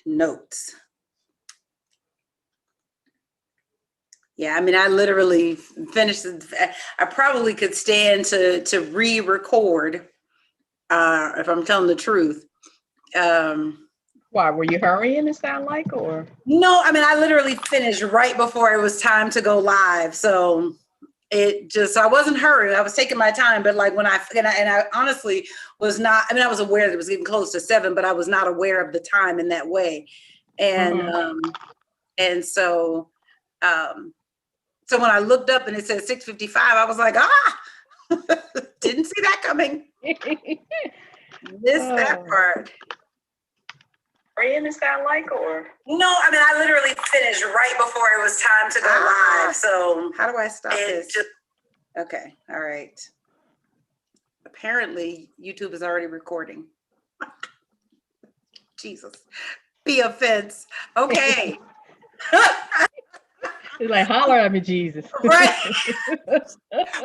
notes. Yeah, I mean, I literally finished. I probably could stand to re-record, if I'm telling the truth. Why, were you hurrying, it sound like, or? No, I mean, I literally finished right before it was time to go live. So I wasn't hurrying. I was taking my time, but like and I honestly was not, I mean, I was aware that it was getting close to 7, but I was not aware of the time in that way. And, so when I looked up and it said 6:55, I was like, didn't see that coming. Missed that part. Praying, it sound like, or? No, I mean, I literally finished right before it was time to go live. So how do I stop this? Okay, all right. Apparently, YouTube is already recording. Jesus, be offense. Okay. It's like, holler at me, Jesus. Right.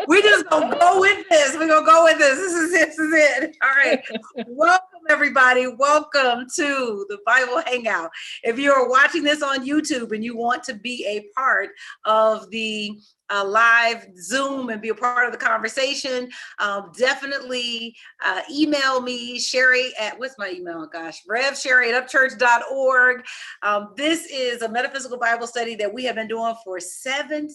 We just gonna go with this. We're gonna go with this. This is it. All right. Welcome, everybody. Welcome to the Bible Hangout. If you are watching this on YouTube and you want to be a part of the live Zoom and be a part of the conversation, definitely email me, Sherry at, what's my email? Gosh, revsherry@upchurch.org. This is a metaphysical Bible study that we have been doing for 7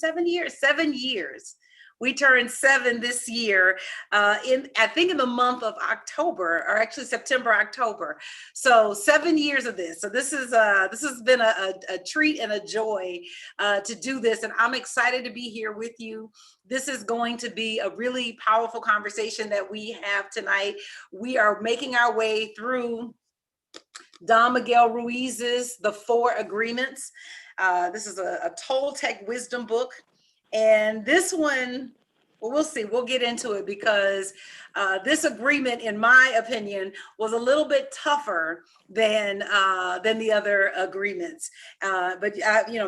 years. We turned 7 this year, I think in the month of October, or actually September, October. So 7 years of this. So this has been a treat and a joy to do this, and I'm excited to be here with you. This is going to be a really powerful conversation that we have tonight. We are making our way through Don Miguel Ruiz's The 4 Agreements. This is a Toltec wisdom book. And this one, well, we'll see. We'll get into it because this agreement, in my opinion, was a little bit tougher than the other agreements. But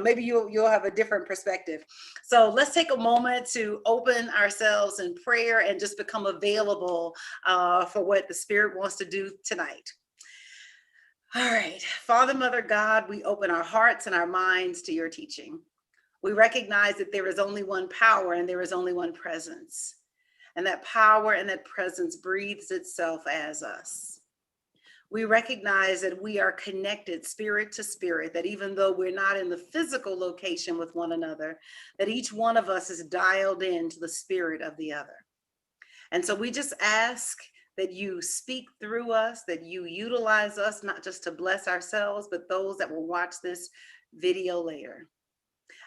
maybe you'll have a different perspective. So let's take a moment to open ourselves in prayer and just become available for what the Spirit wants to do tonight. All right, Father, Mother, God, we open our hearts and our minds to your teaching. We recognize that there is only one power and there is only one presence. And that power and that presence breathes itself as us. We recognize that we are connected spirit to spirit, that even though we're not in the physical location with one another, that each one of us is dialed into the spirit of the other. And so we just ask that you speak through us, that you utilize us, not just to bless ourselves, but those that will watch this video later.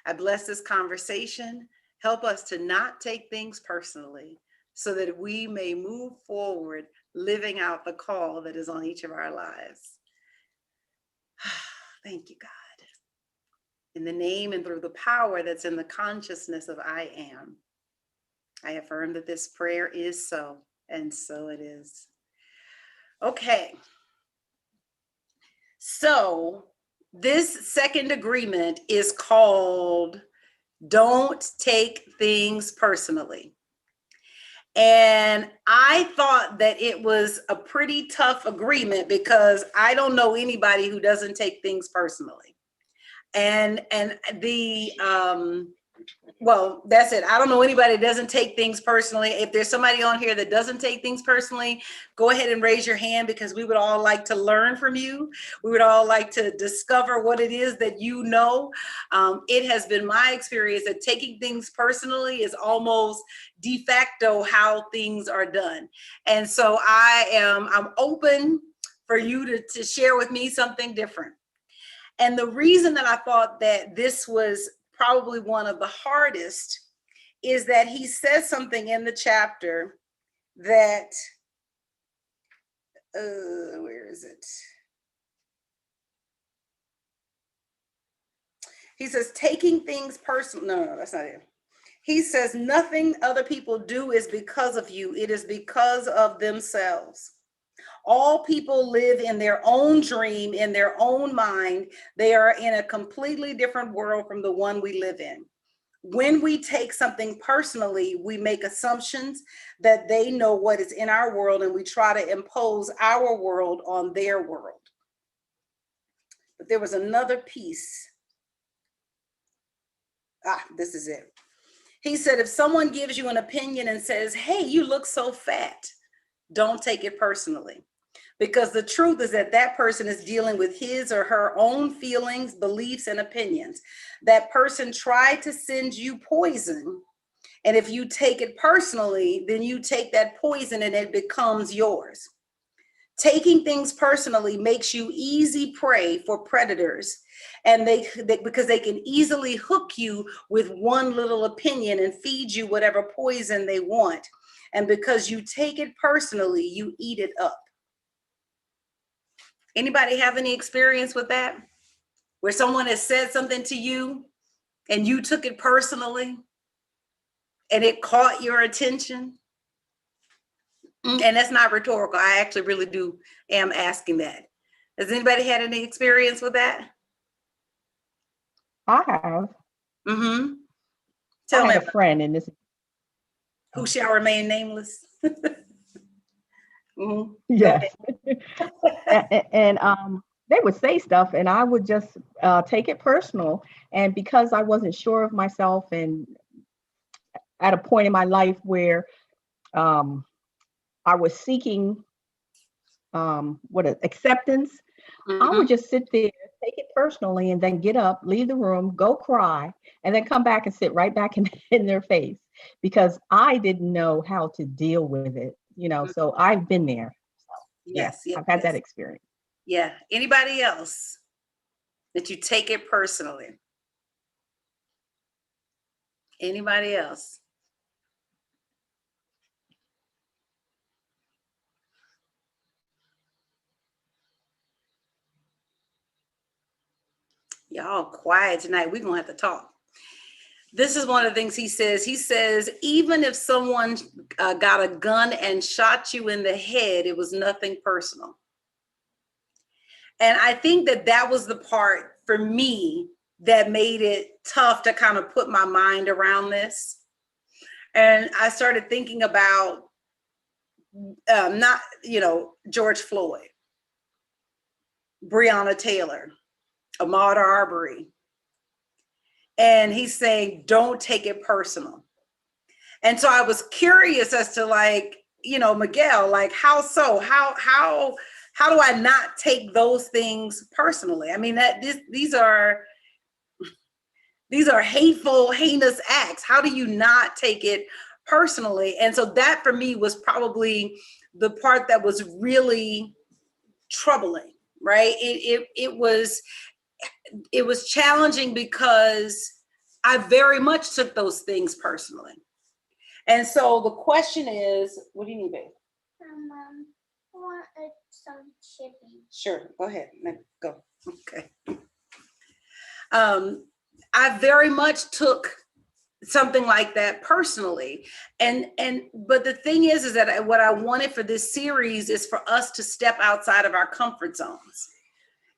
I bless this conversation. Help us to not take things personally so that we may move forward, living out the call that is on each of our lives. Thank you, God. In the name and through the power that's in the consciousness of I am, I affirm that this prayer is so, and so it is. Okay. So this second agreement is called Don't Take Things Personally. And I thought that it was a pretty tough agreement because I don't know anybody who doesn't take things personally. And well, that's it. I don't know anybody that doesn't take things personally. If there's somebody on here that doesn't take things personally, go ahead and raise your hand because we would all like to learn from you. We would all like to discover what it is that you know. It has been my experience that taking things personally is almost de facto how things are done. And so I'm open for you to share with me something different. And the reason that I thought that this was probably one of the hardest is that he says something in the chapter that, where is it? He says, taking things personal. No, that's not it. He says, nothing other people do is because of you. It is because of themselves. All people live in their own dream, in their own mind. They are in a completely different world from the one we live in. When we take something personally, we make assumptions that they know what is in our world, and we try to impose our world on their world. But there was another piece. This is it. He said, if someone gives you an opinion and says, hey, you look so fat, don't take it personally. Because the truth is that that person is dealing with his or her own feelings, beliefs, and opinions. That person tried to send you poison. And if you take it personally, then you take that poison and it becomes yours. Taking things personally makes you easy prey for predators, and they because they can easily hook you with one little opinion and feed you whatever poison they want. And because you take it personally, you eat it up. Anybody have any experience with that? Where someone has said something to you and you took it personally and it caught your attention? And that's not rhetorical. I actually really am asking that. Has anybody had any experience with that? I have. Mm-hmm. Tell I me. had a friend, and this. Who shall remain nameless? Mm-hmm. Yes. and they would say stuff, and I would just take it personal. And because I wasn't sure of myself, and at a point in my life where I was seeking acceptance, I would just sit there, take it personally, and then get up, leave the room, go cry, and then come back and sit right back in their face, because I didn't know how to deal with it, so I've been there. So, yes, I've had that experience. Yeah. Anybody else that you take it personally? Anybody else? Y'all quiet tonight. We're gonna have to talk. This is one of the things he says. He says, even if someone got a gun and shot you in the head, it was nothing personal. And I think that was the part for me that made it tough to kind of put my mind around this. And I started thinking about George Floyd, Breonna Taylor, Ahmaud Arbery. And he's saying, don't take it personal. And so I was curious as to Miguel, how so? How do I not take those things personally? I mean, these are hateful, heinous acts. How do you not take it personally? And so that for me was probably the part that was really troubling, right? It was challenging because I very much took those things personally. And so the question is, what do you need, babe? I want some chippy. Sure, go ahead. Go. Okay. I very much took something like that personally. But the thing is that what I wanted for this series is for us to step outside of our comfort zones.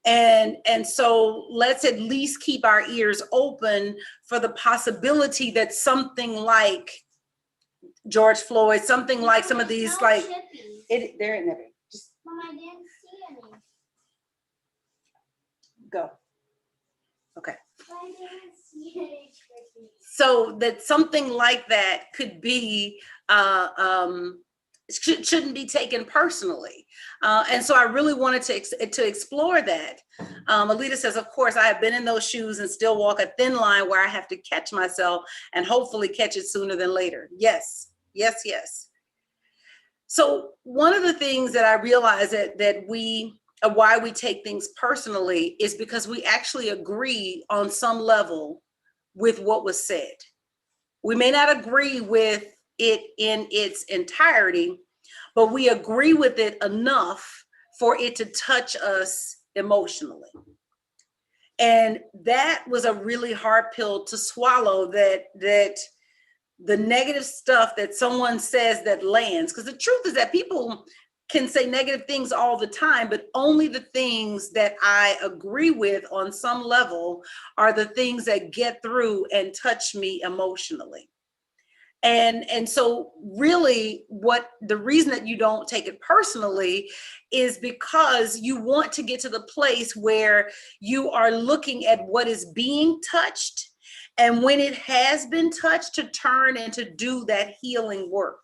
And so let's at least keep our ears open for the possibility that something like George Floyd, something like some of these, they're in there. Just Mom, I didn't see any. go. Okay. I didn't see any chippies. So that something like that could be shouldn't be taken personally. And so I really wanted to explore that. Alita says, of course, I have been in those shoes and still walk a thin line where I have to catch myself and hopefully catch it sooner than later. Yes. So one of the things that I realized that why we take things personally is because we actually agree on some level with what was said. We may not agree with it in its entirety, but we agree with it enough for it to touch us emotionally. And that was a really hard pill to swallow, that the negative stuff that someone says that lands, because the truth is that people can say negative things all the time, but only the things that I agree with on some level are the things that get through and touch me emotionally. And so really what the reason that you don't take it personally is because you want to get to the place where you are looking at what is being touched, and when it has been touched, to turn and to do that healing work.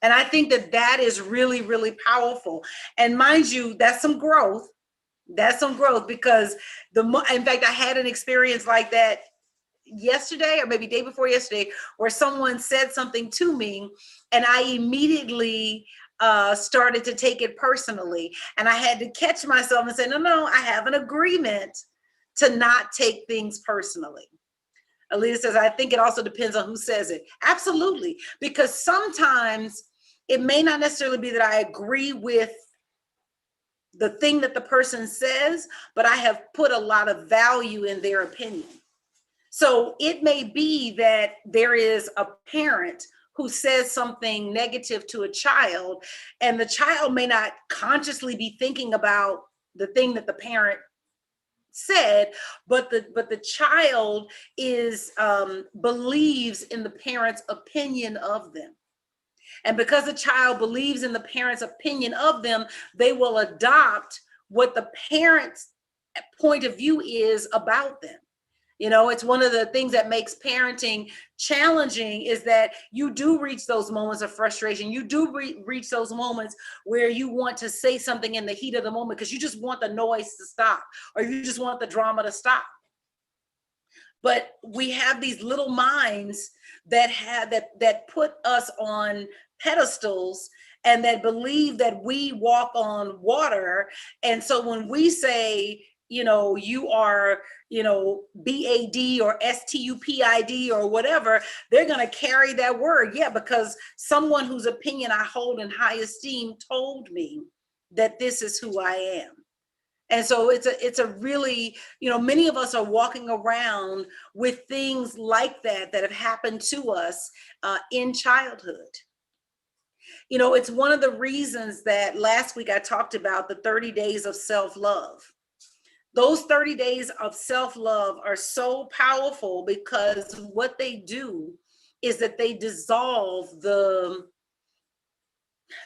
And I think that that is really, really powerful. And mind you, that's some growth. That's some growth, because in fact, I had an experience like that yesterday, or maybe day before yesterday, where someone said something to me and I immediately started to take it personally. And I had to catch myself and say, no, I have an agreement to not take things personally. Alita says, I think it also depends on who says it. Absolutely. Because sometimes it may not necessarily be that I agree with the thing that the person says, but I have put a lot of value in their opinion. So it may be that there is a parent who says something negative to a child, and the child may not consciously be thinking about the thing that the parent said, but the child is believes in the parent's opinion of them. And because the child believes in the parent's opinion of them, they will adopt what the parent's point of view is about them. You know, it's one of the things that makes parenting challenging, is that you do reach those moments of frustration. You do reach those moments where you want to say something in the heat of the moment because you just want the noise to stop, or you just want the drama to stop. But we have these little minds that put us on pedestals and that believe that we walk on water. And so when we say, you are, BAD or STUPID or whatever, they're going to carry that word. Yeah, because someone whose opinion I hold in high esteem told me that this is who I am. And so it's a really, many of us are walking around with things like that have happened to us in childhood. It's one of the reasons that last week I talked about the 30 days of self-love. Those 30 days of self-love are so powerful because what they do is that they dissolve the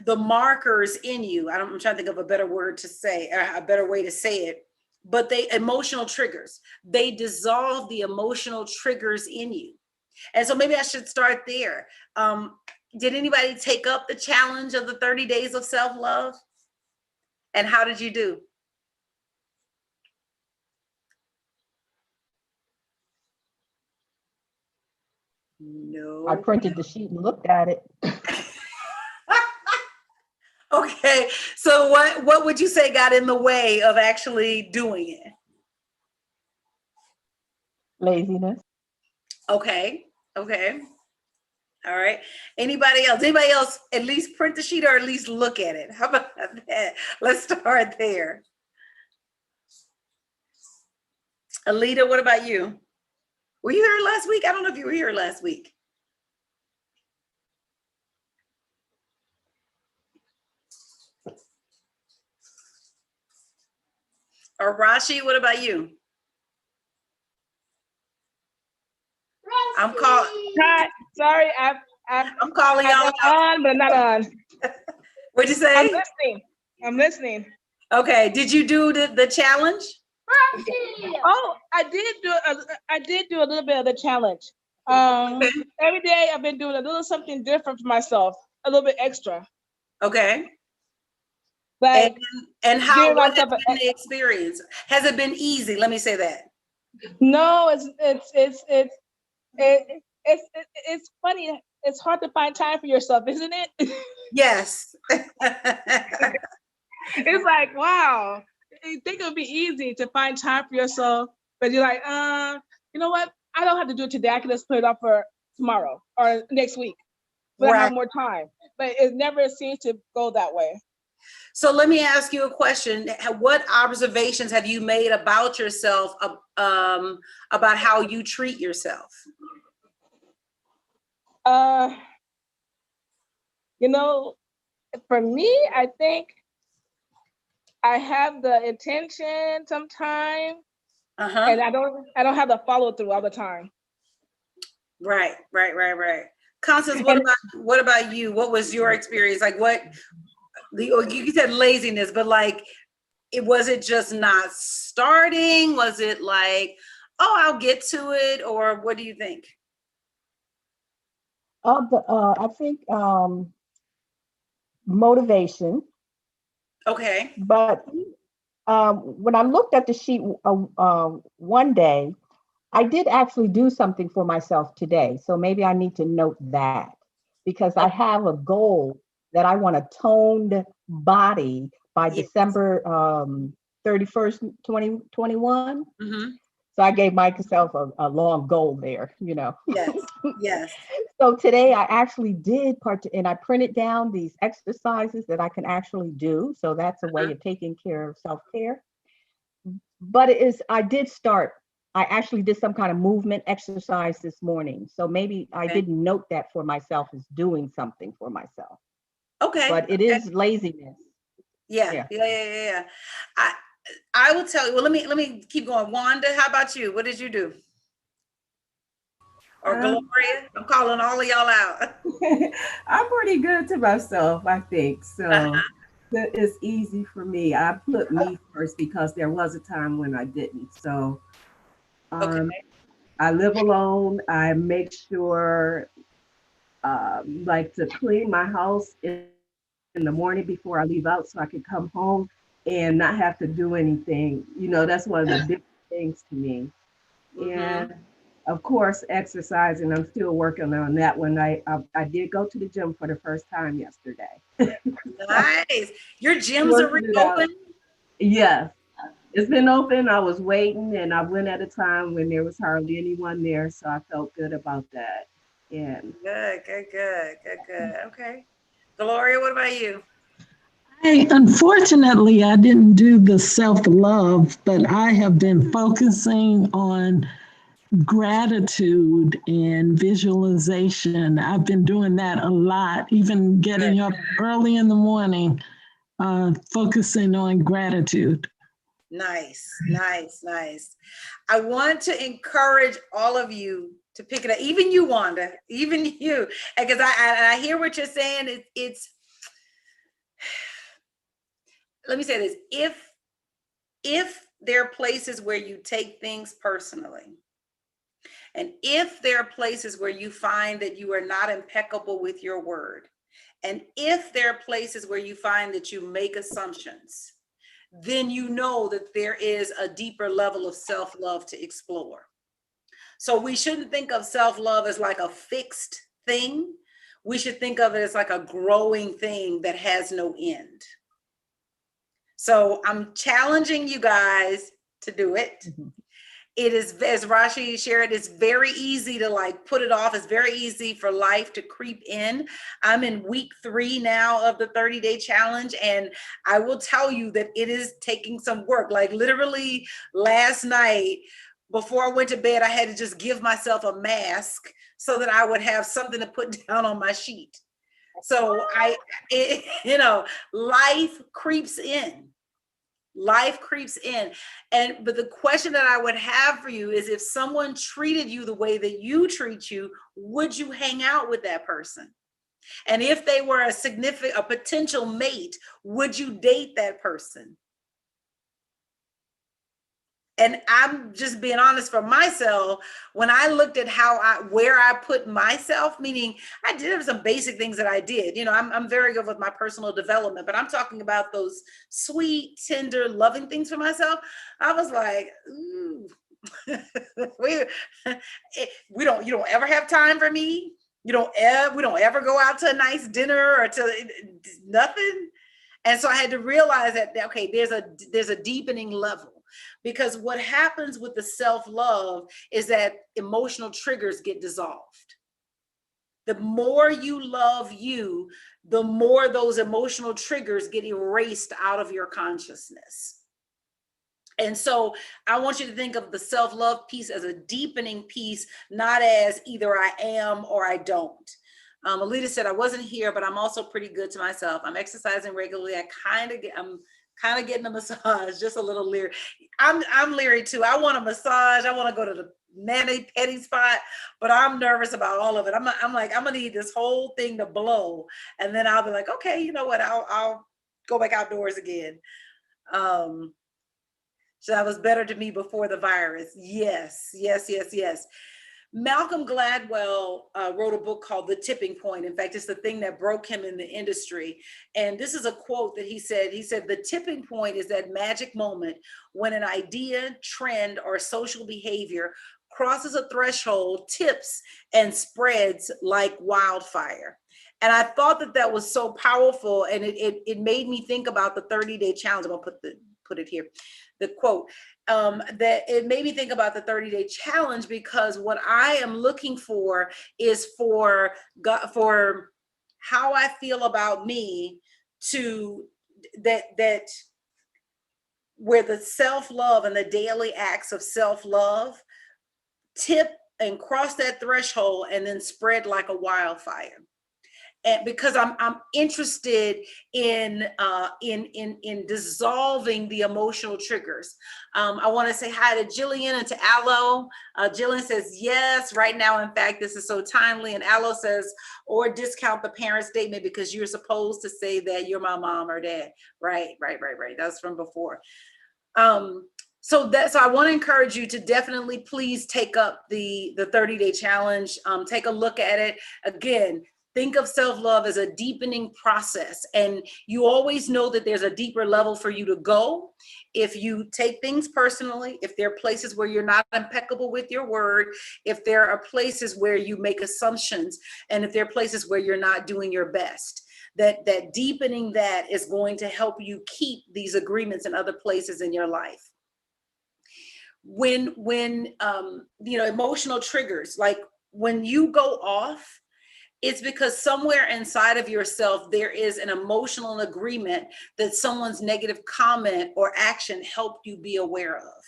markers in you. I'm trying to think of a better word to say, a better way to say it, but emotional triggers. They dissolve the emotional triggers in you. And so maybe I should start there. Did anybody take up the challenge of the 30 days of self-love? And how did you do? No. I printed the sheet and looked at it. Okay, so what would you say got in the way of actually doing it? Laziness. Okay. All right. Anybody else at least print the sheet or at least look at it? How about that? Let's start there. Alita, what about you? Were you here last week? I don't know if you were here last week. Or Rashi, what about you? I'm calling. Hi, sorry, I'm calling y'all on, but not on. What'd you say? I'm listening. Okay. Did you do the challenge? Oh, I did do a little bit of the challenge. Every day I've been doing a little something different for myself, a little bit extra. Okay. Like, and how, what has been the experience? Has it been easy? Let me say that. No, it's funny. It's hard to find time for yourself, isn't it? Yes. It's like, wow. You think it would be easy to find time for yourself, but you're like, you know what? I don't have to do it today. I can just put it up for tomorrow or next week when I have more time. But it never seems to go that way. So let me ask you a question. What observations have you made about yourself, about how you treat yourself? For me, I think I have the intention sometimes, and I don't have the follow through all the time. Right. Constance, what about you? What was your experience? Like you said laziness, but like, was it just not starting? Was it like, oh, I'll get to it? Or what do you think? I think motivation, Okay. but when I looked at the sheet one day, I did actually do something for myself today. So maybe I need to note that because I Okay. have a goal that I want a toned body by Yes. December 31st, 2021. Mm-hmm. So I gave myself a long goal there, Yes. Yes. So today I actually did and I printed down these exercises that I can actually do. So that's a way of taking care of self-care. But I actually did some kind of movement exercise this morning. So maybe I Okay. didn't note that for myself as doing something for myself, Okay. but it Okay. is laziness. Yeah. Yeah. Yeah. I I will tell you. Well, let me keep going. Wanda, how about you? What did you do? Or Gloria? Um, I'm calling all of y'all out. I'm pretty good to myself, I think. So Uh-huh. it's easy for me. I put me first because there was a time when I didn't. So Okay. um, I live alone. I make sure, like, to clean my house in the morning before I leave out so I can come home and not have to do anything. That's one of the big things to me. Mm-hmm. And of course, exercising. I'm still working on that one. I did go to the gym for the first time yesterday. So Nice. Your gyms are working it out. reopened? Yes, it's been open. I was waiting, and I went at a time when there was hardly anyone there, so I felt good about that. And Good. Okay. Gloria, what about you? Unfortunately, I didn't do the self-love, but I have been focusing on gratitude and visualization. I've been doing that a lot, even Good. getting up early in the morning, focusing on gratitude. Nice. I want to encourage all of you to pick it up, even you, Wanda, even you, because I hear what you're saying. It's let me say this: if there are places where you take things personally, and if there are places where you find that you are not impeccable with your word, and if there are places where you find that you make assumptions, then you know that there is a deeper level of self-love to explore. So we shouldn't think of self-love as like a fixed thing. We should think of it as like a growing thing that has no end. So I'm challenging you guys to do it. Mhm. It is, as Rashi shared, it's very easy to like put it off. It's very easy for life to creep in. I'm in week 3 now of the 30-day challenge, and I will tell you that it is taking some work. Like literally last night, before I went to bed, I had to just give myself a mask so that I would have something to put down on my sheet. So life creeps in. Life creeps in. But the question that I would have for you is, if someone treated you the way that you treat you, would you hang out with that person? And if they were a potential mate, would you date that person? And I'm just being honest for myself. When I looked at where I put myself, meaning I did have some basic things that I did. I'm very good with my personal development, but I'm talking about those sweet, tender, loving things for myself. I was like, ooh, we don't. You don't ever have time for me. We don't ever go out to a nice dinner or to nothing. And so I had to realize that, okay, there's a deepening level, because what happens with the self-love is that emotional triggers get dissolved. The more you love you, the more those emotional triggers get erased out of your consciousness. And so I want you to think of the self-love piece as a deepening piece, not as either I am or I don't. Alita said, I wasn't here, but I'm also pretty good to myself. I'm exercising regularly. I'm kind of getting a massage, just a little leery. I'm leery too. I want a massage. I want to go to mani-pedi spot, but I'm nervous about all of it. I'm like, I'm gonna need this whole thing to blow, and then I'll be like, okay, you know what? I'll go back outdoors again. So that was better to me before the virus. Yes, yes, yes, yes. Malcolm Gladwell wrote a book called The Tipping Point. In fact, it's the thing that broke him in the industry. And this is a quote that he said. He said, the tipping point is that magic moment when an idea, trend, or social behavior crosses a threshold, tips, and spreads like wildfire. And I thought that that was so powerful. And it made me think about the 30-day challenge. I'm gonna put it here, the quote. That it made me think about the 30-day challenge, because what I am looking for is for God, for how I feel about me, to that where the self-love and the daily acts of self-love tip and cross that threshold and then spread like a wildfire. And because I'm interested in dissolving the emotional triggers. I want to say hi to Jillian and to Aloe. Jillian says yes, right now. In fact, this is so timely. And Aloe says, or discount the parent statement because you're supposed to say that you're my mom or dad. Right. That's from before. So I want to encourage you to definitely please take up the 30-day challenge. Take a look at it again. Think of self-love as a deepening process, and you always know that there's a deeper level for you to go. If you take things personally, if there are places where you're not impeccable with your word, if there are places where you make assumptions, and if there are places where you're not doing your best, that deepening that is going to help you keep these agreements in other places in your life. When emotional triggers, like when you go off, it's because somewhere inside of yourself, there is an emotional agreement that someone's negative comment or action helped you be aware of.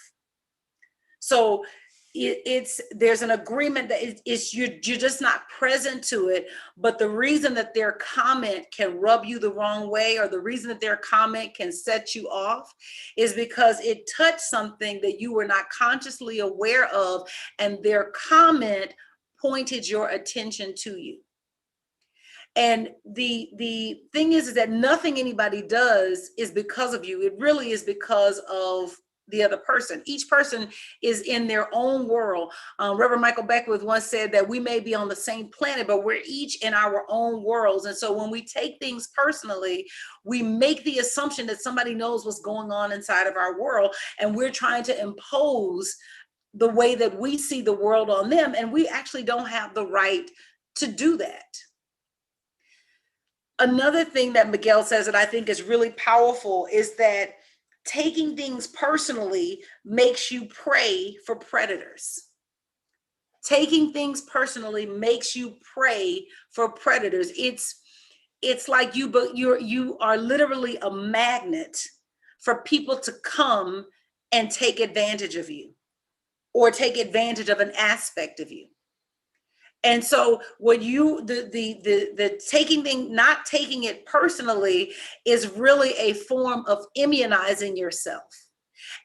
So there's an agreement that you're just not present to it, but the reason that their comment can rub you the wrong way, or the reason that their comment can set you off, is because it touched something that you were not consciously aware of, and their comment pointed your attention to you. And the thing is that nothing anybody does is because of you. It really is because of the other person. Each person is in their own world. Reverend Michael Beckwith once said that we may be on the same planet, but we're each in our own worlds. And so when we take things personally, we make the assumption that somebody knows what's going on inside of our world, and we're trying to impose the way that we see the world on them, and we actually don't have the right to do that. Another thing that Miguel says that I think is really powerful is that taking things personally makes you prey for predators. Taking things personally makes you prey for predators. It's like you are literally a magnet for people to come and take advantage of you, or take advantage of an aspect of you. And so when you, the taking thing, not taking it personally, is really a form of immunizing yourself.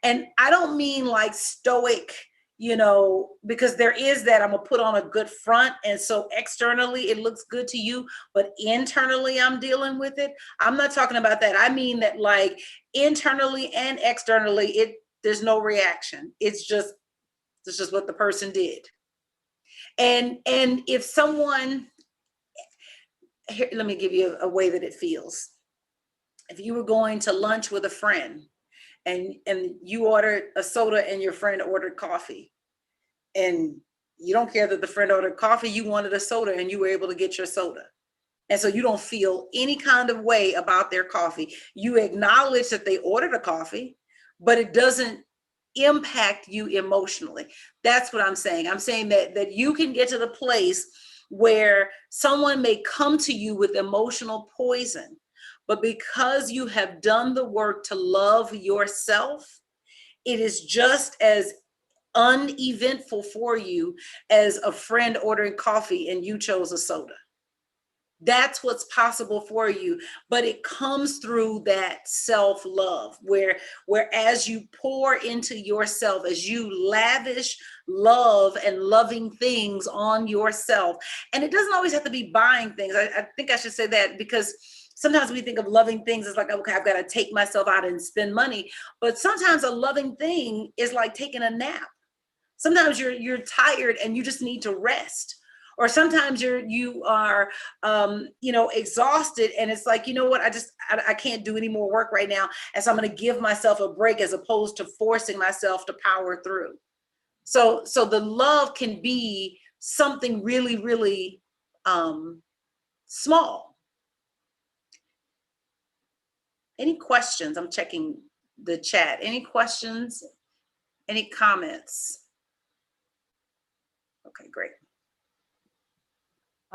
And I don't mean like stoic, because there is that I'm gonna put on a good front, and so externally it looks good to you, but internally I'm dealing with it. I'm not talking about that. I mean that like internally and externally, there's no reaction. It's just what the person did. And if someone, here, let me give you a way that it feels. If you were going to lunch with a friend and you ordered a soda and your friend ordered coffee, and you don't care that the friend ordered coffee, you wanted a soda and you were able to get your soda. And so you don't feel any kind of way about their coffee. You acknowledge that they ordered a coffee, but it doesn't impact you emotionally. That's what I'm saying. I'm saying that you can get to the place where someone may come to you with emotional poison, but because you have done the work to love yourself, it is just as uneventful for you as a friend ordering coffee and you chose a soda. That's what's possible for you. But it comes through that self-love, whereas you pour into yourself, as you lavish love and loving things on yourself. And it doesn't always have to be buying things. I think I should say that, because sometimes we think of loving things as like, okay, I've got to take myself out and spend money. But sometimes a loving thing is like taking a nap. Sometimes you're tired and you just need to rest. Or sometimes you are exhausted, and it's like, you know what, I can't do any more work right now, and so I'm going to give myself a break, as opposed to forcing myself to power through. So the love can be something really, really small. Any questions? I'm checking the chat. Any questions? Any comments? Okay, great.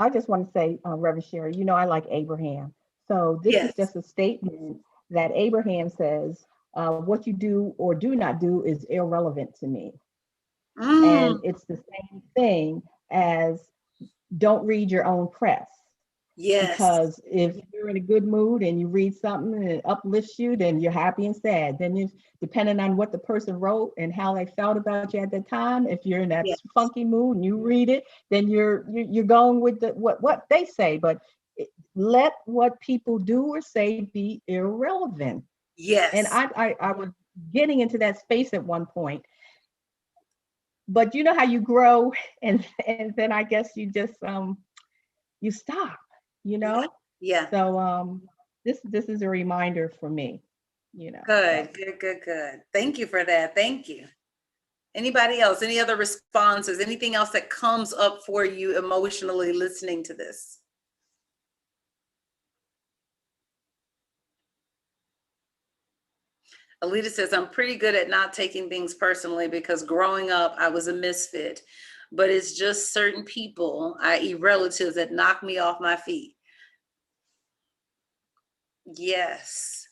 I just want to say, Reverend Sherry, you know, I like Abraham. So this Yes. is just a statement that Abraham says, what you do or do not do is irrelevant to me. And it's the same thing as don't read your own press. Yes. Because if you're in a good mood and you read something and it uplifts you, then you're happy and sad. Then you, depending on what the person wrote and how they felt about you at the time, if you're in that Yes. funky mood and you read it, then you're going with what they say. But let what people do or say be irrelevant. Yes. And I was getting into that space at one point. But you know how you grow, and then I guess you just you stop, you know? Yeah. So this is a reminder for me, you know. Good. Thank you for that. Thank you. Anybody else? Any other responses? Anything else that comes up for you emotionally listening to this? Alita says, I'm pretty good at not taking things personally, because growing up, I was a misfit. But it's just certain people, i.e. relatives, that knock me off my feet. Yes.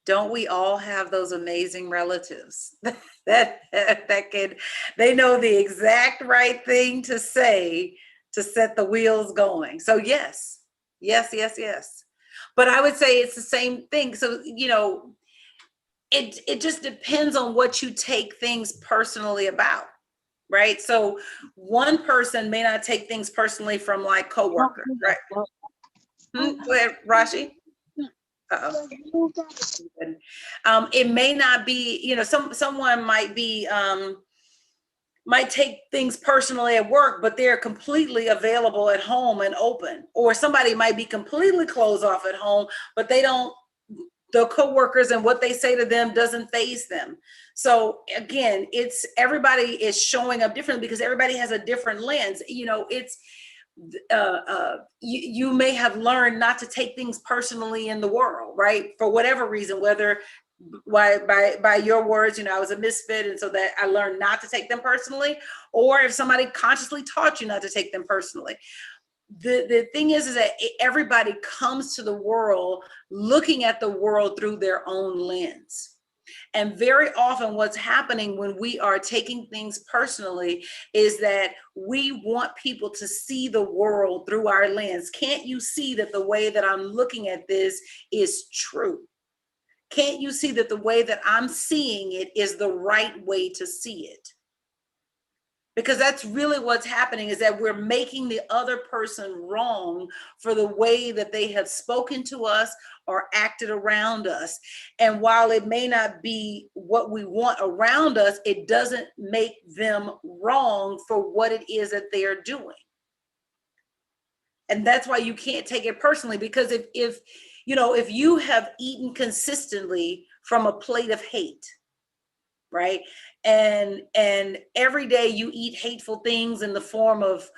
Don't we all have those amazing relatives that they know the exact right thing to say to set the wheels going? So yes. But I would say it's the same thing. So, you know, it just depends on what you take things personally about, right? So one person may not take things personally from like coworker, right? Go ahead, Rashi. It may not be, you know, someone might be might take things personally at work, but they're completely available at home and open. Or somebody might be completely closed off at home, but the coworkers and what they say to them doesn't faze them. So again, it's everybody is showing up differently because everybody has a different lens. You know, it's you may have learned not to take things personally in the world, right? For whatever reason, whether by your words, you know, I was a misfit, and so that I learned not to take them personally, or if somebody consciously taught you not to take them personally. The thing is that everybody comes to the world looking at the world through their own lens. And very often what's happening when we are taking things personally is that we want people to see the world through our lens. Can't you see that the way that I'm looking at this is true? Can't you see that the way that I'm seeing it is the right way to see it? Because that's really what's happening, is that we're making the other person wrong for the way that they have spoken to us or acted around us. And while it may not be what we want around us, it doesn't make them wrong for what it is that they are doing. And that's why you can't take it personally, because if you have eaten consistently from a plate of hate, right? And every day you eat hateful things in the form of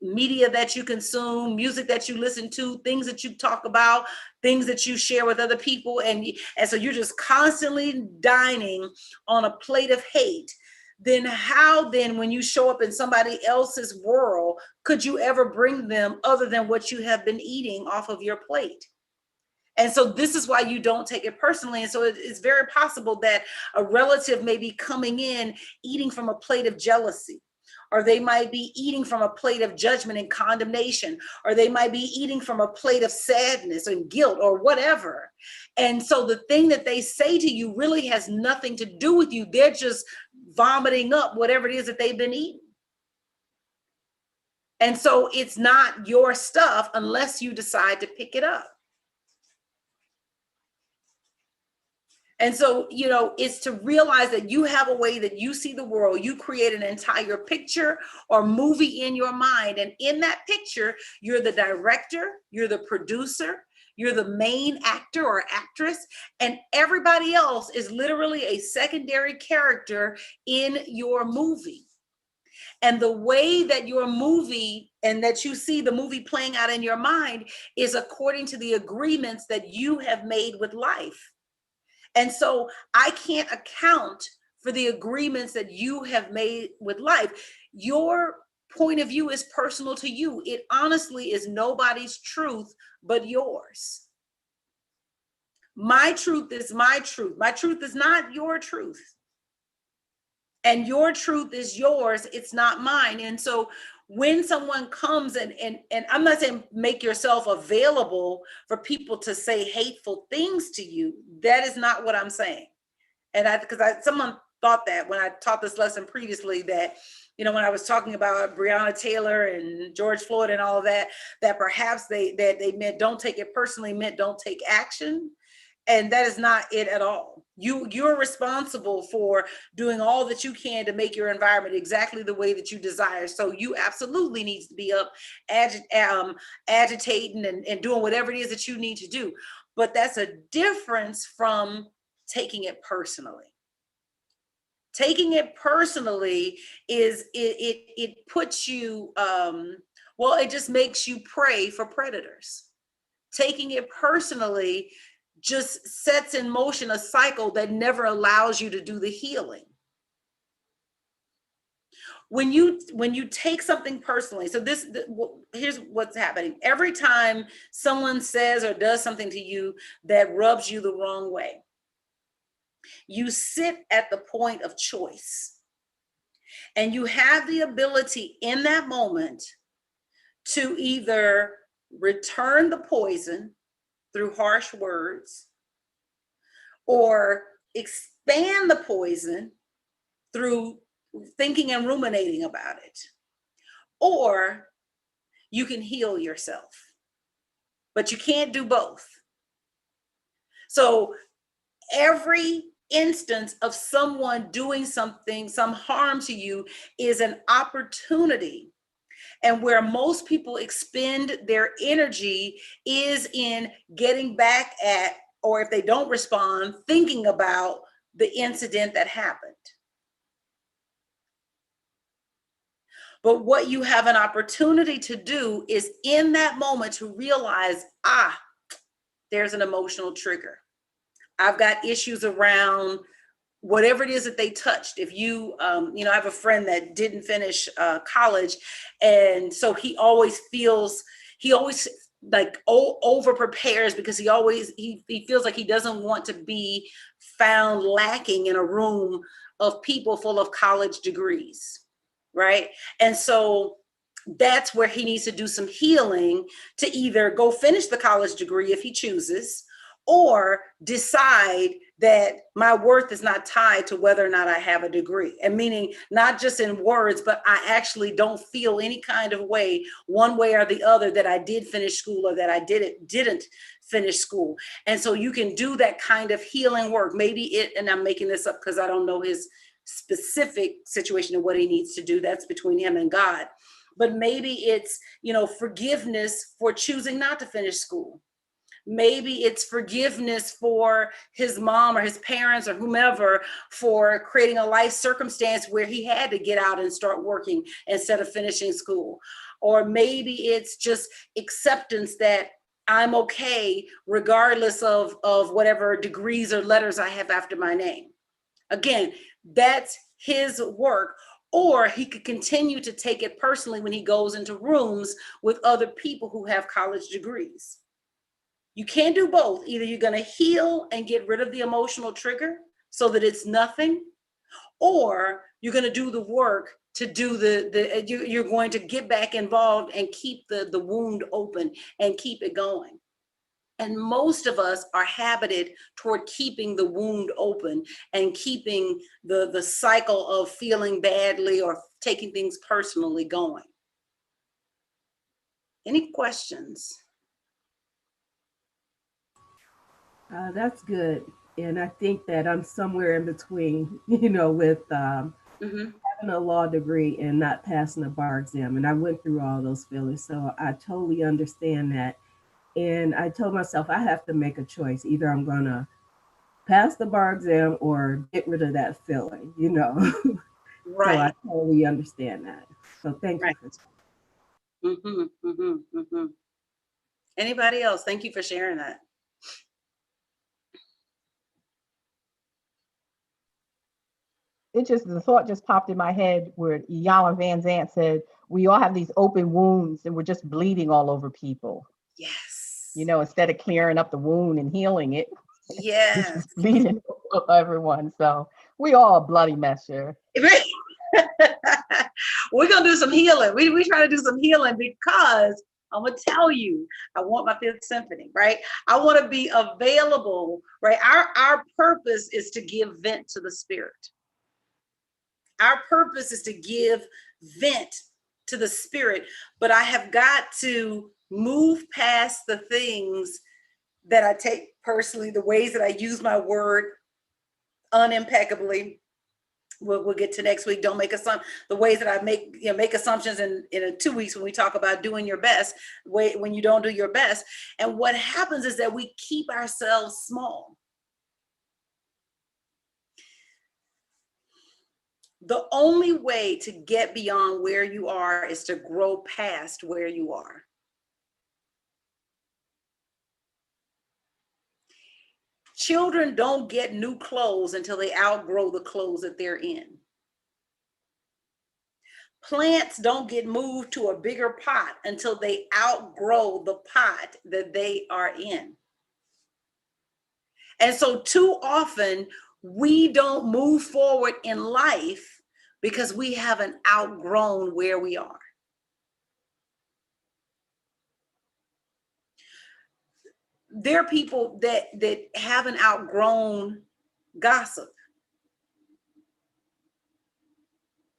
media that you consume, music that you listen to, things that you talk about, things that you share with other people. And so you're just constantly dining on a plate of hate. Then how then, when you show up in somebody else's world, could you ever bring them other than what you have been eating off of your plate? And so this is why you don't take it personally. And so it's very possible that a relative may be coming in eating from a plate of jealousy, or they might be eating from a plate of judgment and condemnation, or they might be eating from a plate of sadness and guilt or whatever. And so the thing that they say to you really has nothing to do with you. They're just vomiting up whatever it is that they've been eating. And so it's not your stuff unless you decide to pick it up. And so, you know, it's to realize that you have a way that you see the world. You create an entire picture or movie in your mind. And in that picture, you're the director, you're the producer, you're the main actor or actress, and everybody else is literally a secondary character in your movie. And the way that your movie and that you see the movie playing out in your mind is according to the agreements that you have made with life. And so I can't account for the agreements that you have made with life. Your point of view is personal to you. It honestly is nobody's truth but yours. My truth is my truth. My truth is not your truth. And your truth is yours. It's not mine. And so when someone comes and I'm not saying make yourself available for people to say hateful things to you. That is not what I'm saying. And someone thought that when I taught this lesson previously, that, you know, when I was talking about Breonna Taylor and George Floyd and all of that, that perhaps they meant don't take it personally, meant don't take action. And that is not it at all. You're responsible for doing all that you can to make your environment exactly the way that you desire. So you absolutely need to be up agitating and doing whatever it is that you need to do. But that's a difference from taking it personally. Taking it personally is it puts you, it just makes you prey for predators. Taking it personally just sets in motion a cycle that never allows you to do the healing. When you take something personally, so here's what's happening. Every time someone says or does something to you that rubs you the wrong way, you sit at the point of choice, and you have the ability in that moment to either return the poison through harsh words, or expand the poison through thinking and ruminating about it, or you can heal yourself, but you can't do both. So every instance of someone doing something, some harm to you, is an opportunity. And where most people expend their energy is in getting back at, or if they don't respond, thinking about the incident that happened. But what you have an opportunity to do is in that moment to realize, there's an emotional trigger. I've got issues around whatever it is that they touched. If you, I have a friend that didn't finish college. And so he always like over prepares because he feels like he doesn't want to be found lacking in a room of people full of college degrees, right? And so that's where he needs to do some healing to either go finish the college degree if he chooses, or decide that my worth is not tied to whether or not I have a degree. And meaning not just in words, but I actually don't feel any kind of way, one way or the other, that I did finish school or that I didn't finish school. And so you can do that kind of healing work. And I'm making this up because I don't know his specific situation and what he needs to do. That's between him and God. But maybe it's, forgiveness for choosing not to finish school. Maybe it's forgiveness for his mom or his parents or whomever for creating a life circumstance where he had to get out and start working instead of finishing school. Or maybe it's just acceptance that I'm okay regardless of whatever degrees or letters I have after my name. Again, that's his work. Or he could continue to take it personally when he goes into rooms with other people who have college degrees. You can't do both. Either you're going to heal and get rid of the emotional trigger so that it's nothing, or You're going to do the work to do you're going to get back involved and keep the wound open and keep it going. And most of us are habited toward keeping the wound open and keeping the cycle of feeling badly or taking things personally going. Any questions? That's good. And I think that I'm somewhere in between, with having a law degree and not passing the bar exam. And I went through all those feelings. So I totally understand that. And I told myself I have to make a choice. Either I'm going to pass the bar exam or get rid of that feeling, Right. So I totally understand that. So thank you for that. Anybody else? Thank you for sharing that. The thought just popped in my head where Iyanla Vanzant said, we all have these open wounds and we're just bleeding all over people. Yes. Instead of clearing up the wound and healing it, yes, it's just bleeding over everyone. So we all a bloody mess here. We're going to do some healing. We try to do some healing because I'm going to tell you, I want my fifth symphony, right? I want to be available, right? Our purpose is to give vent to the spirit. Our purpose is to give vent to the spirit, but I have got to move past the things that I take personally, the ways that I use my word unimpeccably. We'll get to next week. Don't make assumptions. The ways that I make assumptions in 2 weeks when we talk about doing your best, when you don't do your best. And what happens is that we keep ourselves small. The only way to get beyond where you are is to grow past where you are. Children don't get new clothes until they outgrow the clothes that they're in. Plants don't get moved to a bigger pot until they outgrow the pot that they are in. And so too often we don't move forward in life because we haven't outgrown where we are. There are people that haven't outgrown gossip.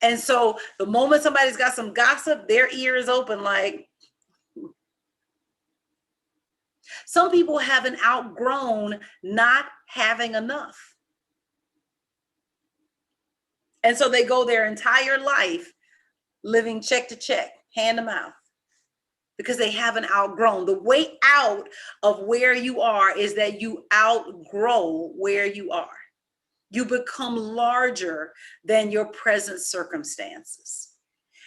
And so the moment somebody's got some gossip, their ear is open like. Some people haven't outgrown not having enough. And so they go their entire life living check to check, hand to mouth, because they haven't outgrown. The way out of where you are is that you outgrow where you are. You become larger than your present circumstances.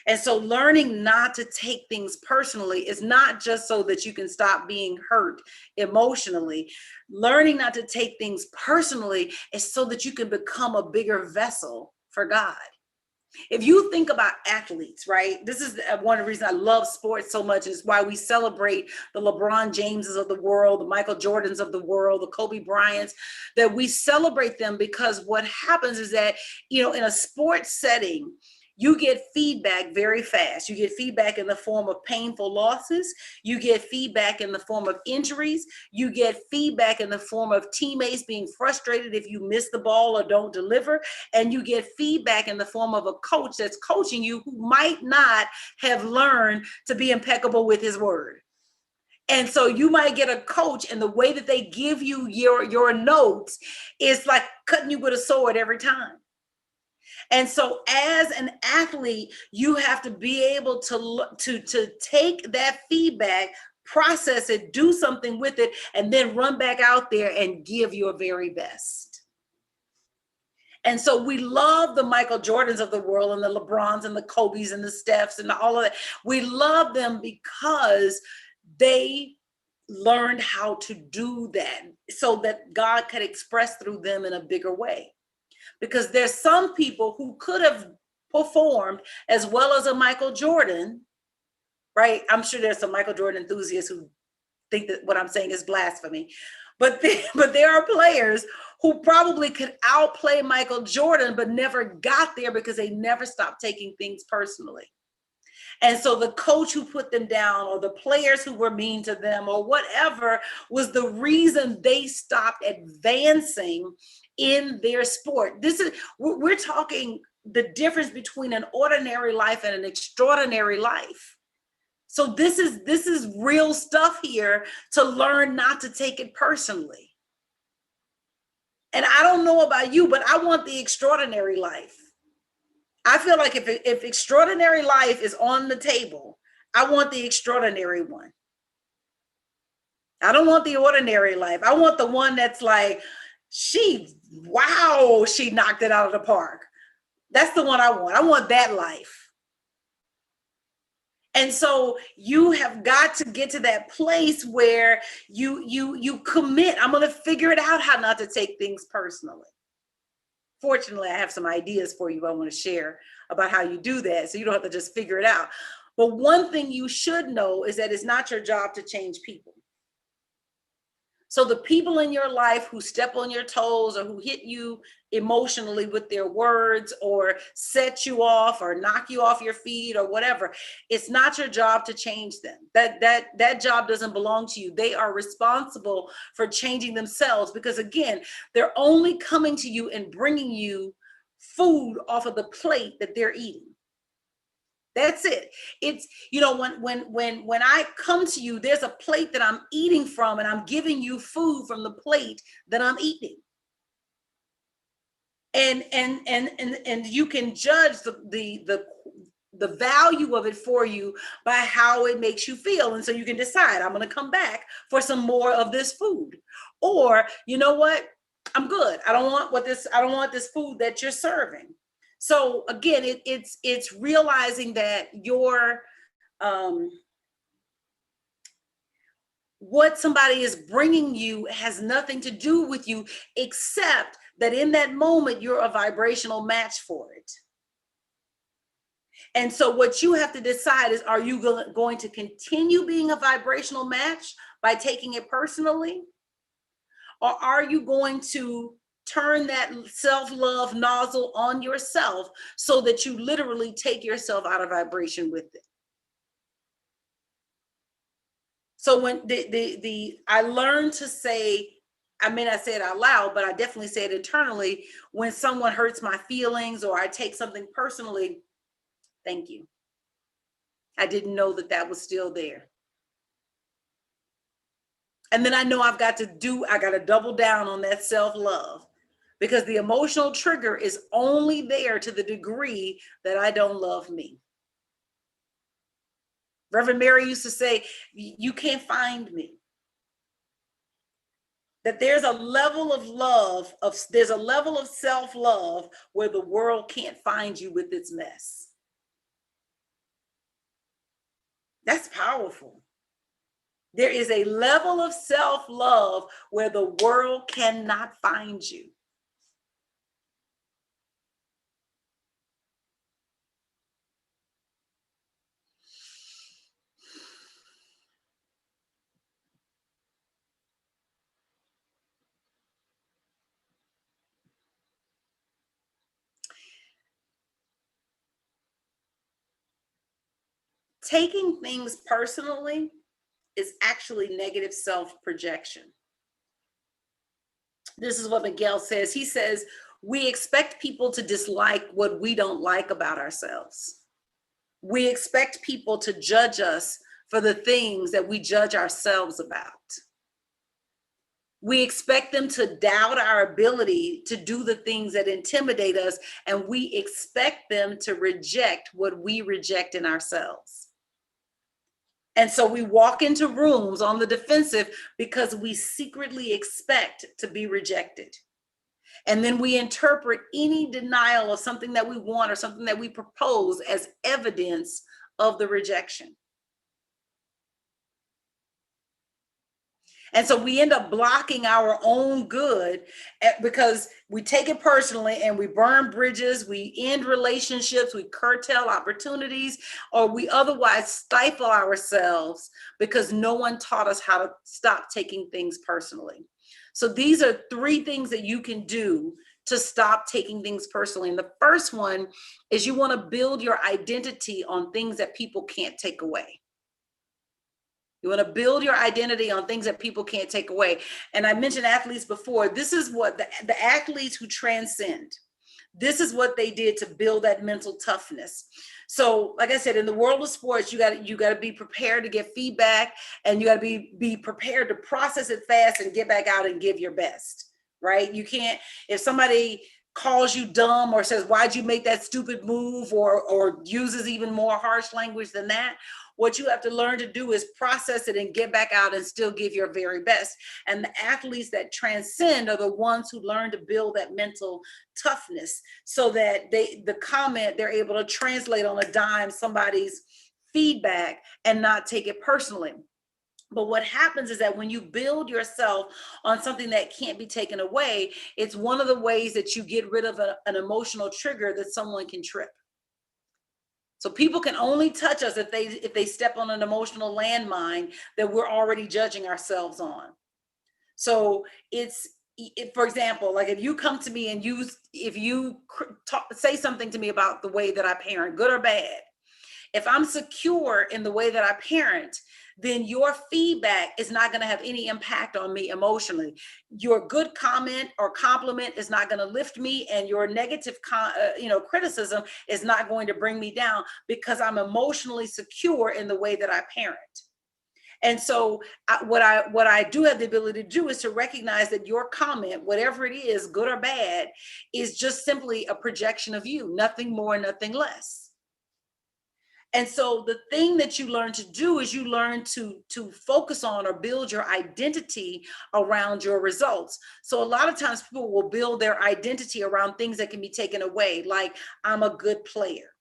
And so learning not to take things personally is not just so that you can stop being hurt emotionally. Learning not to take things personally is so that you can become a bigger vessel for God. If you think about athletes, right? This is one of the reasons I love sports so much, is why we celebrate the LeBron Jameses of the world, the Michael Jordans of the world, the Kobe Bryants, that we celebrate them because what happens is that, in a sports setting, you get feedback very fast. You get feedback in the form of painful losses. You get feedback in the form of injuries. You get feedback in the form of teammates being frustrated if you miss the ball or don't deliver. And you get feedback in the form of a coach that's coaching you who might not have learned to be impeccable with his word. And so you might get a coach, and the way that they give you your notes is like cutting you with a sword every time. And so as an athlete, you have to be able to take that feedback, process it, do something with it, and then run back out there and give your very best. And so we love the Michael Jordans of the world and the LeBrons and the Kobes and the Stephs and all of that. We love them because they learned how to do that so that God could express through them in a bigger way. Because there's some people who could have performed as well as a Michael Jordan, right? I'm sure there's some Michael Jordan enthusiasts who think that what I'm saying is blasphemy. But there are players who probably could outplay Michael Jordan, but never got there because they never stopped taking things personally. And so the coach who put them down, or the players who were mean to them, or whatever, was the reason they stopped advancing in their sport. We're talking the difference between an ordinary life and an extraordinary life. So this is real stuff here, to learn not to take it personally. And I don't know about you, but I want the extraordinary life. I feel like if extraordinary life is on the table, I want the extraordinary one. I don't want the ordinary life. I want the one that's like, she knocked it out of the park. That's the one I want. I want that life. And so you have got to get to that place where you commit. I'm going to figure it out how not to take things personally. Fortunately, I have some ideas for you I want to share about how you do that, so you don't have to just figure it out. But one thing you should know is that it's not your job to change people. So the people in your life who step on your toes, or who hit you emotionally with their words, or set you off, or knock you off your feet, or whatever, it's not your job to change them. That job doesn't belong to you. They are responsible for changing themselves, because again, they're only coming to you and bringing you food off of the plate that they're eating. That's it. It's, when I come to you, there's a plate that I'm eating from, and I'm giving you food from the plate that I'm eating. And you can judge the value of it for you by how it makes you feel. And so you can decide, I'm going to come back for some more of this food. Or, you know what? I'm good. I don't want this food that you're serving. So again, it's realizing that your what somebody is bringing you has nothing to do with you, except that in that moment you're a vibrational match for it. And so what you have to decide is, are you going to continue being a vibrational match by taking it personally, or are you going to turn that self-love nozzle on yourself so that you literally take yourself out of vibration with it? So when I learned to say, I may not say it out loud, but I definitely say it internally, when someone hurts my feelings or I take something personally, thank you. I didn't know that was still there. And then I know I got to double down on that self-love, because the emotional trigger is only there to the degree that I don't love me. Reverend Mary used to say, you can't find me. That there's a level of love, there's a level of self-love where the world can't find you with its mess. That's powerful. There is a level of self-love where the world cannot find you. Taking things personally is actually negative self-projection. This is what Miguel says. He says, we expect people to dislike what we don't like about ourselves. We expect people to judge us for the things that we judge ourselves about. We expect them to doubt our ability to do the things that intimidate us, and we expect them to reject what we reject in ourselves. And so we walk into rooms on the defensive because we secretly expect to be rejected. And then we interpret any denial of something that we want or something that we propose as evidence of the rejection. And so we end up blocking our own good because we take it personally, and we burn bridges, we end relationships, we curtail opportunities, or we otherwise stifle ourselves because no one taught us how to stop taking things personally. So these are 3 things that you can do to stop taking things personally. And the first one is you want to build your identity on things that people can't take away. You want to build your identity on things that people can't take away. And I mentioned athletes before. This is what the athletes who transcend, this is what they did to build that mental toughness. So like I said, in the world of sports, you got to be prepared to get feedback, and you got to be prepared to process it fast and get back out and give your best, right? You can't, if somebody calls you dumb or says, why'd you make that stupid move, or uses even more harsh language than that, what you have to learn to do is process it and get back out and still give your very best. And the athletes that transcend are the ones who learn to build that mental toughness, so that the comment, they're able to translate on a dime somebody's feedback and not take it personally. But what happens is that when you build yourself on something that can't be taken away, it's one of the ways that you get rid of an emotional trigger that someone can trip. So people can only touch us if they step on an emotional landmine that we're already judging ourselves on. So for example, like if you come to me and say something to me about the way that I parent, good or bad, if I'm secure in the way that I parent, then your feedback is not going to have any impact on me emotionally. Your good comment or compliment is not going to lift me, and your negative criticism is not going to bring me down, because I'm emotionally secure in the way that I parent. And so what I do have the ability to do is to recognize that your comment, whatever it is, good or bad, is just simply a projection of you, nothing more, nothing less. And so the thing that you learn to do is you learn to focus on or build your identity around your results. So a lot of times people will build their identity around things that can be taken away, like I'm a good player,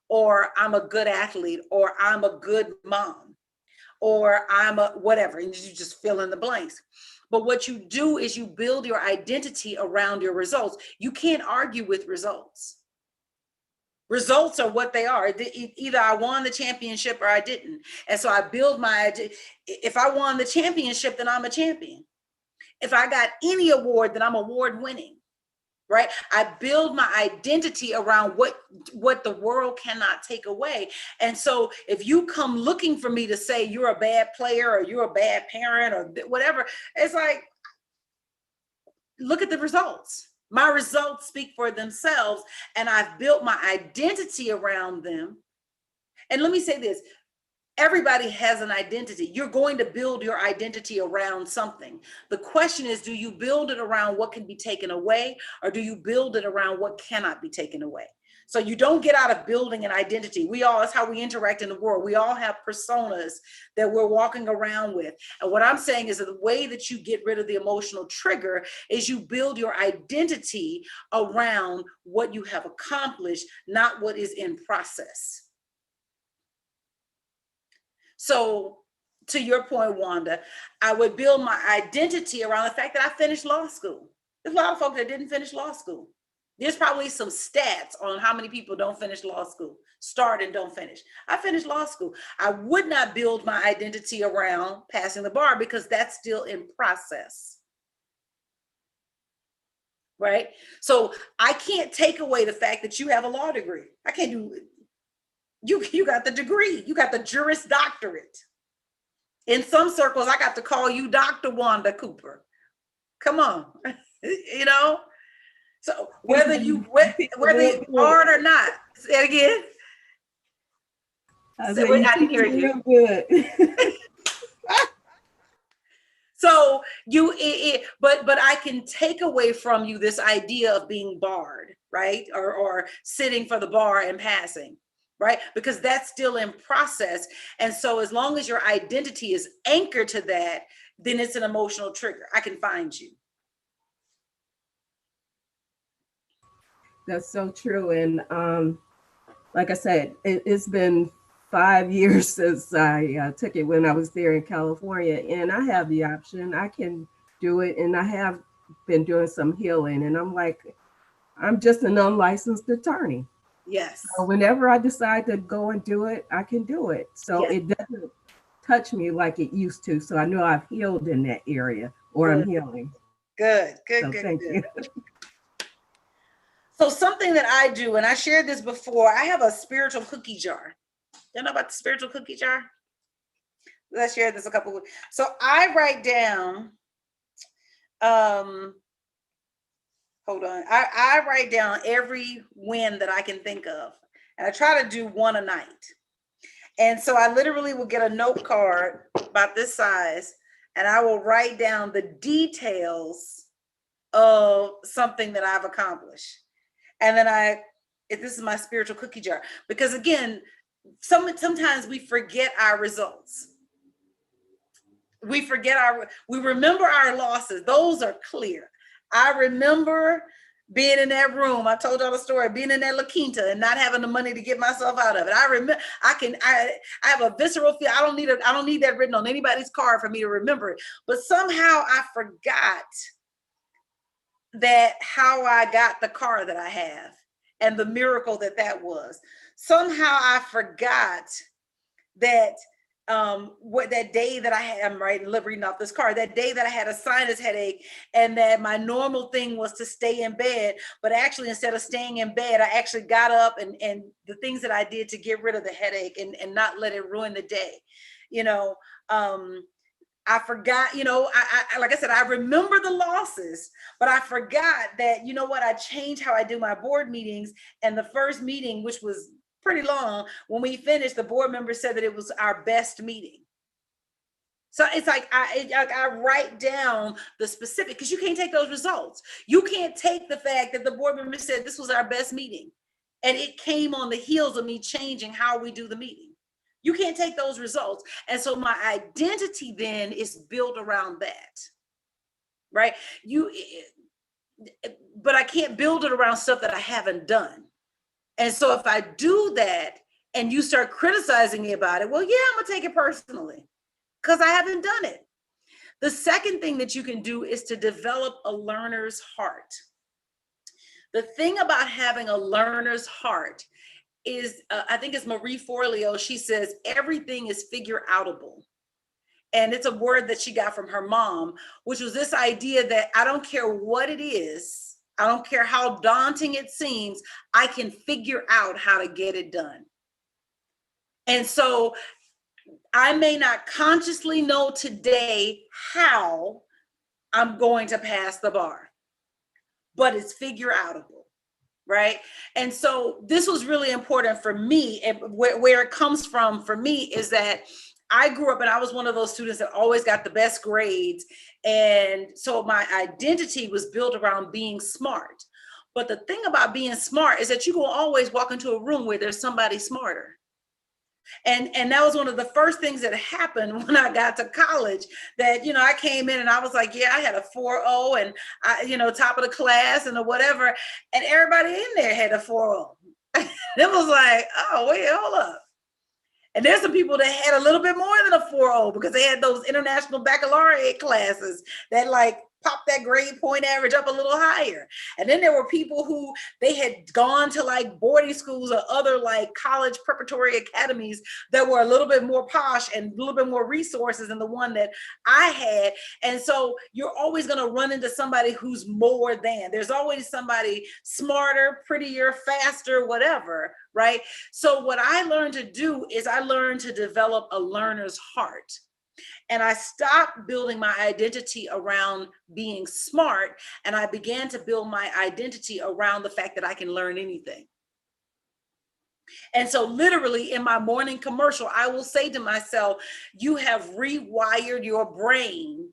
or I'm a good athlete, or I'm a good mom, or I'm a whatever, and you just fill in the blanks. But what you do is you build your identity around your results. You can't argue with results. Results are what they are. Either I won the championship or I didn't. And so I build if I won the championship, then I'm a champion. If I got any award, then I'm award winning, right? I build my identity around what the world cannot take away. And so if you come looking for me to say you're a bad player or you're a bad parent or whatever, it's like, look at the results. My results speak for themselves, and I've built my identity around them. And let me say this, everybody has an identity. You're going to build your identity around something. The question is, do you build it around what can be taken away, or do you build it around what cannot be taken away? So you don't get out of building an identity. That's how we interact in the world. We all have personas that we're walking around with. And what I'm saying is that the way that you get rid of the emotional trigger is you build your identity around what you have accomplished, not what is in process. So to your point, Wanda, I would build my identity around the fact that I finished law school. There's a lot of folks that didn't finish law school. There's probably some stats on how many people don't finish law school, start and don't finish. I finished law school. I would not build my identity around passing the bar, because that's still in process, right? So I can't take away the fact that you have a law degree. I can't do it. You got the degree, you got the Juris Doctorate. In some circles, I got to call you Dr. Wanda Cooper. Come on, you know? So whether you are or not, say it again. I didn't hear you. Good. So but I can take away from you this idea of being barred, right? Or sitting for the bar and passing, right? Because that's still in process. And so as long as your identity is anchored to that, then it's an emotional trigger. I can find you. That's so true. And like I said, it's been 5 years since I took it when I was there in California, and I have the option. I can do it, and I have been doing some healing. And I'm like, I'm just an unlicensed attorney. Yes. So whenever I decide to go and do it, I can do it. So yes. It doesn't touch me like it used to. So I know I've healed in that area, or I'm healing. Good, good, So good, thank good. you. So something that I do, and I shared this before, I have a spiritual cookie jar. You know about the spiritual cookie jar? I shared this a couple of weeks. So I write down, hold on. I write down every win that I can think of. And I try to do one a night. And so I literally will get a note card about this size, and I will write down the details of something that I've accomplished. And then this is my spiritual cookie jar. Because again, sometimes we forget our results. We remember our losses. Those are clear. I remember being in that room. I told y'all the story, being in that La Quinta and not having the money to get myself out of it. I remember, I have a visceral feel. I don't need that written on anybody's card for me to remember it. But somehow I forgot that how I got the car that I have and the miracle that was. Somehow I forgot that what that day that I'm reading off this card, that day that I had a sinus headache and that my normal thing was to stay in bed, but actually instead of staying in bed, I actually got up and the things that I did to get rid of the headache and not let it ruin the day. I forgot, I like I said, I remember the losses, but I forgot that, I changed how I do my board meetings. And the first meeting, which was pretty long, when we finished, the board member said that it was our best meeting. So it's like I write down the specific, because you can't take those results. You can't take the fact that the board member said this was our best meeting, and it came on the heels of me changing how we do the meeting. You can't take those results. And so my identity then is built around that, right? But I can't build it around stuff that I haven't done. And so if I do that and you start criticizing me about it, well, yeah, I'm gonna take it personally because I haven't done it. The second thing that you can do is to develop a learner's heart. The thing about having a learner's heart is, I think it's Marie Forleo, she says, everything is figure outable. And it's a word that she got from her mom, which was this idea that I don't care what it is, I don't care how daunting it seems, I can figure out how to get it done. And so I may not consciously know today how I'm going to pass the bar, but it's figure outable. Right. And so this was really important for me. And where it comes from for me is that I grew up and I was one of those students that always got the best grades. And so my identity was built around being smart. But the thing about being smart is that you will always walk into a room where there's somebody smarter. And that was one of the first things that happened when I got to college, that, I came in and I was like, yeah, I had a 4.0 and I, top of the class and whatever. And everybody in there had a 4.0. It was like, oh, wait, hold up. And there's some people that had a little bit more than a 4.0 because they had those international baccalaureate classes that pop that grade point average up a little higher. And then there were people who they had gone to boarding schools or other college preparatory academies that were a little bit more posh and a little bit more resources than the one that I had. And so you're always going to run into somebody who's more than. There's always somebody smarter, prettier, faster, whatever, right? So what I learned to do is I learned to develop a learner's heart. And I stopped building my identity around being smart, and I began to build my identity around the fact that I can learn anything. And so literally in my morning commercial, I will say to myself, you have rewired your brain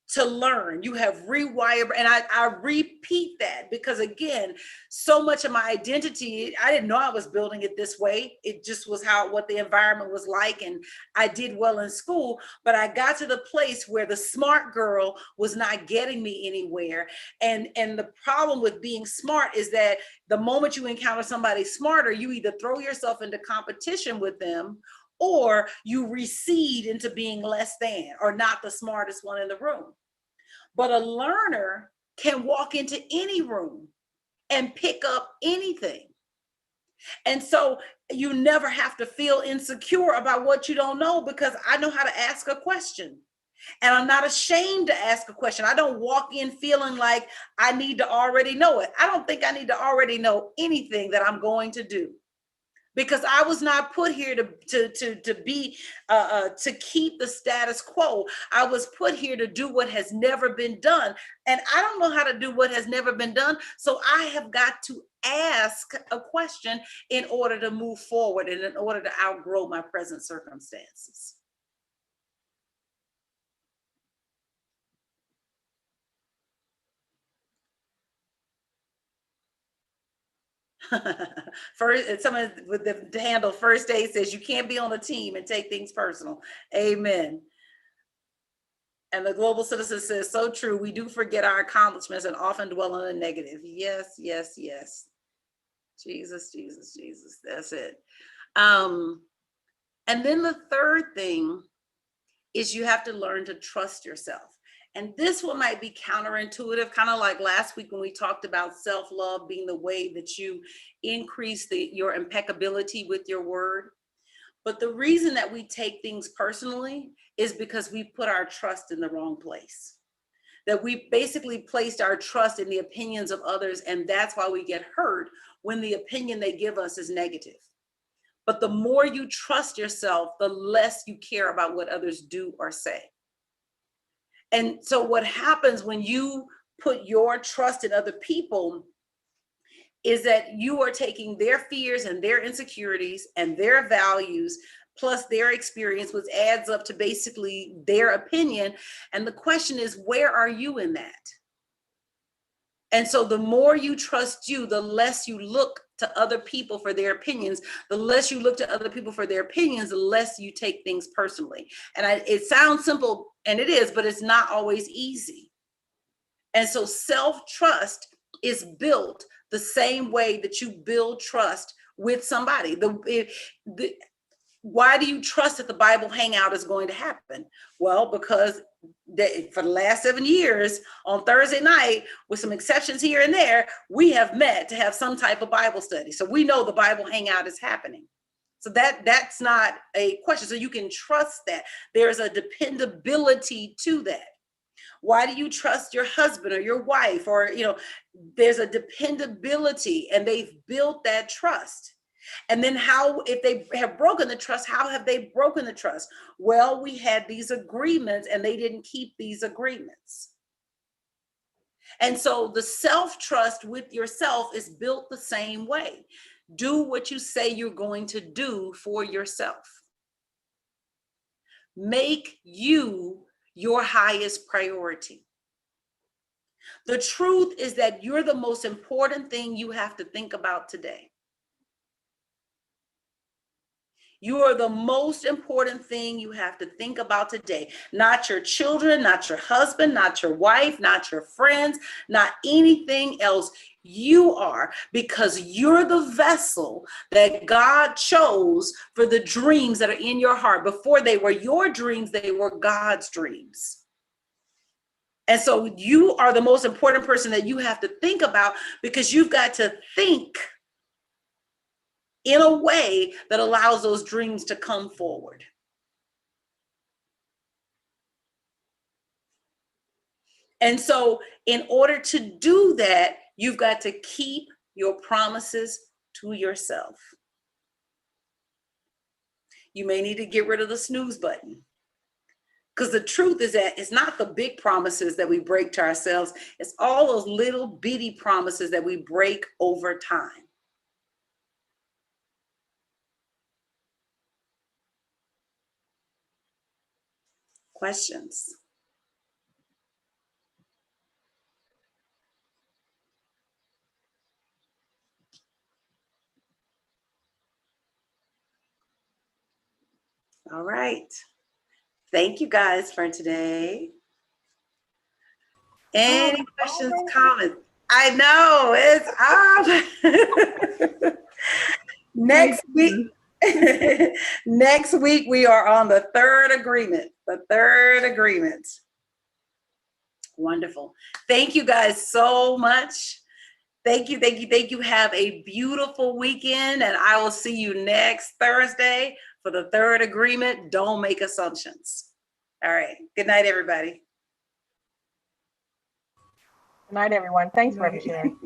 to learn. You have rewired, and I repeat that because again, so much of my identity, I didn't know I was building it this way. It just was what the environment was like, and I did well in school, but I got to the place where the smart girl was not getting me anywhere. And the problem with being smart is that the moment you encounter somebody smarter, you either throw yourself into competition with them or you recede into being less than or not the smartest one in the room. But a learner can walk into any room and pick up anything. And so you never have to feel insecure about what you don't know because I know how to ask a question. And I'm not ashamed to ask a question. I don't walk in feeling like I need to already know it. I don't think I need to already know anything that I'm going to do, because I was not put here to keep the status quo. I was put here to do what has never been done. And I don't know how to do what has never been done. So I have got to ask a question in order to move forward and in order to outgrow my present circumstances. First, someone with the handle First Aid says you can't be on a team and take things personal. Amen. And the Global Citizen says, so true. We do forget our accomplishments and often dwell on the negative. Yes, yes, yes. Jesus, Jesus, Jesus. That's it. And then the third thing is you have to learn to trust yourself. And this one might be counterintuitive, kind of like last week when we talked about self-love being the way that you increase your impeccability with your word. But the reason that we take things personally is because we put our trust in the wrong place. That we basically placed our trust in the opinions of others, and that's why we get hurt when the opinion they give us is negative. But the more you trust yourself, the less you care about what others do or say. And so what happens when you put your trust in other people is that you are taking their fears and their insecurities and their values plus their experience, which adds up to basically their opinion. And the question is, where are you in that? And so the more you trust you, the less you look to other people for their opinions. The less you look to other people for their opinions, the less you take things personally. And it sounds simple, and it is, but it's not always easy. And so self-trust is built the same way that you build trust with somebody. Why do you trust that the Bible Hangout is going to happen? Well, because for the last 7 years on Thursday night, with some exceptions here and there, we have met to have some type of Bible study. So we know the Bible Hangout is happening. So that's not a question. So you can trust that. There's a dependability to that. Why do you trust your husband or your wife? Or, there's a dependability, and they've built that trust. And then if they have broken the trust, how have they broken the trust? Well, we had these agreements and they didn't keep these agreements. And so the self-trust with yourself is built the same way. Do what you say you're going to do for yourself. Make you your highest priority. The truth is that you're the most important thing you have to think about today. You are the most important thing you have to think about today. Not your children, not your husband, not your wife, not your friends, not anything else. You are, because you're the vessel that God chose for the dreams that are in your heart. Before they were your dreams, they were God's dreams. And so you are the most important person that you have to think about, because you've got to think in a way that allows those dreams to come forward. And so in order to do that, you've got to keep your promises to yourself. You may need to get rid of the snooze button. Because the truth is that it's not the big promises that we break to ourselves. It's all those little bitty promises that we break over time. Questions? All right. Thank you guys for today. Any questions, comments? I know it's next week. Next week we are on the third agreement. The third agreement. Wonderful. Thank you guys so much. Thank you, thank you, thank you. Have a beautiful weekend, and I will see you next Thursday for the third agreement. Don't make assumptions. All right. Good night, everybody. Good night, everyone. Thanks for sharing.